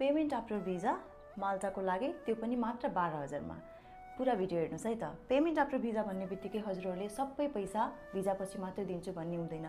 Payment after visa माल्टाको लागि त्यो पनि मात्र 12,000 मा। पुरा भिडियो हेर्नुस् है त। पेमेन्ट आफ्टर भिजा भन्ने बित्तिकै हजुरहरूले सबै पैसा भिजा पछि मात्र दिन्छु भन्ने हुँदैन।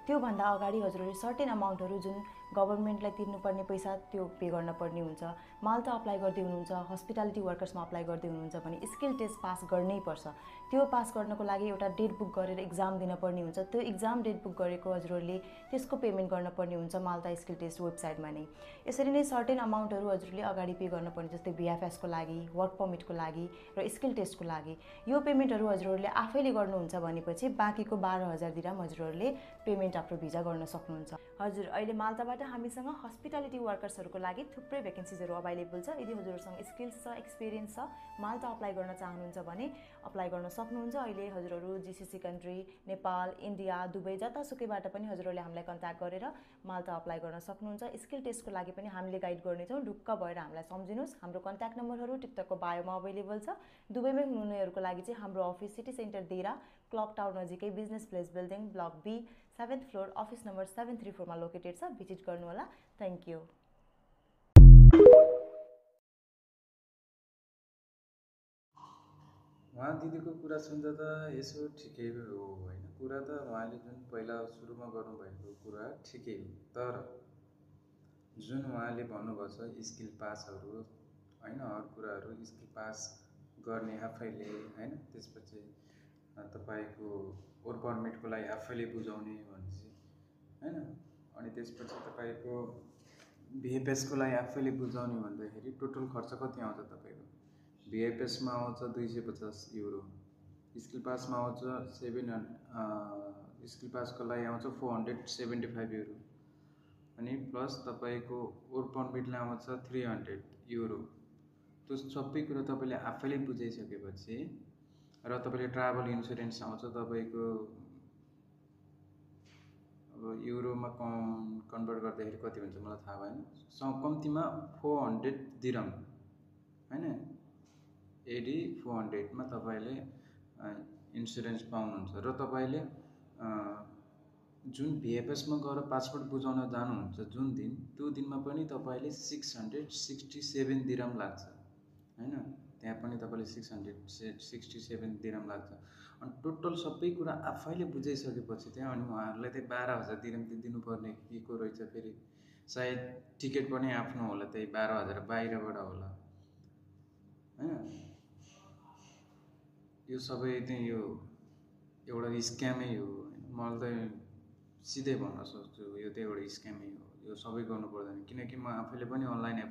त्यो भन्दा अगाडि हजुरहरूले सर्टेन अमाउन्टहरु जुन गभर्नमेन्टलाई तिर्नुपर्ने पैसा त्यो पे गर्न पर्ने हुन्छ। माल्टा अप्लाई गर्दै हुनुहुन्छ, हस्पिटालिटी वर्कर्समा अप्लाई गर्दै हुनुहुन्छ भने स्किल टेस्ट पास गर्नै पर्छ। त्यो पास गर्नको लागि एउटा डेट बुक गरेर एक्जाम दिन पर्ने हुन्छ। त्यो एक्जाम डेट बुक गरेको हजुरहरूले त्यसको पेमेन्ट गर्न पर्ने हुन्छ माल्टा स्किल टेस्ट वेबसाइटमा नै। यसरी नै सर्टेन अमाउन्टहरु हजुरहरूले अगाडि पे गर्न पर्ने, जस्तै बीएफएस को लागि, वर्क परमिटको लागि र स्किल टेस्टको लागि। यो पेमेन्टहरु हजुरहरूले आफैले गर्नुहुन्छ भनेपछि बाँकीको 12,000 दिरहम हजुरहरूले पेमेन्ट आफ्टर भिजा गर्न सक्नुहुन्छ। हजुर, अहिले माल्टाबाट हामीसँग हस्पिटालिटी वर्कर्सहरुको लागि थुप्रै भ्याकेन्सीजहरु अवेलेबल छ। यदि हजुरहरुसँग स्किल्स छ, एक्सपिरियन्स छ, माल्टा अप्लाई गर्न चाहनुहुन्छ भने अप्लाई गर्न सक्नुहुन्छ। अहिले हजुरहरु GCC country, Nepal, India, Dubai जतासुकैबाट पनि हजुरहरूले हामीलाई कन्ट्याक्ट गरेर माल्टा अप्लाई गर्न सक्नुहुन्छ। स्किल टेस्टको लागि पनि हामीले गाइड गर्नेछौँ। ढुक्क भएर हामीलाई सम्झिनुस्। हाम्रो कन्ट्याक्ट नम्बरहरु टिकटकको बायोमा अवेलेबल छ। दुबईमै हुनुहुनेहरुको लागि चाहिँ हाम्रो office city center Deira, clock tower नजिकै business place building block B 7th floor office number 734 मा लोकेटेड छ। भिजिट गर्नु होला। Thank you. उहाँ दिदीको कुरा सुन्दा त यसो ठिकै हो हैन। कुरा त उहाँले जुन पहिला सुरुमा गर्नुभएको कुरा ठिकै हो, तर जुन उहाँले भन्नुभएको छ स्किल पासहरु हैन, अरु कुराहरु स्किल पास गर्ने आफैले हैन, त्यसपछि तपाईको वर्क परमिटको लागि आफैले बुझाउने भनेपछि हैन, अनि त्यसपछि तपाईको बीएफएस को लागि आफैले बुझाउने भन्दाखेरि टोटल खर्च कति आउँछ तपाईको? बीएफएस मा आउँछ 250 युरो, स्किल पास मा आउँछ स्किल पास को लागि आउँछ 475 युरो, अनि प्लस तपाईको वर्क परमिटले आउँछ 300 युरो। त्यो सबै कुरा तपाईले आफैले बुझाइसकेपछि र तपाईले ट्राभल इन्स्योरेन्स आउँछ तपाईको अब युरोमा कन्भर्ट गर्दाखेरि कति हुन्छ मलाई थाहा भएन, कम्तीमा 400 दिरहम हैन, एडी 400 मा तपाईले इन्स्योरेन्स पाउनुहुन्छ। र तपाईले जुन बीएफएस मा गएर पासपोर्ट बुझाउन जानुहुन्छ जुन दिन, त्यो दिनमा पनि तपाईले 667 दिरहम लाग्छ हैन। त्यहाँ पनि तपाईले 667 दिरहम लाग्छ। अनि टोटल सबै कुरा आफैले बुझाइसकेपछि त्यहाँ अनि उहाँहरुलाई चाहिँ 12,000 दिरहम दिनुपर्ने के को रहेछ फेरि। सायद टिकट पनि आफ्नो होला, त्यही 12,000 बाहिरबाट होला हैन। यो सबै चाहिँ यो एउटा स्क्यामै हो। मलाई त सिधै भन्न सक्छु यो त एउटा स्क्यामै हो। यो सबै गर्नु पर्दैन, किनकि म आफैले पनि अनलाइन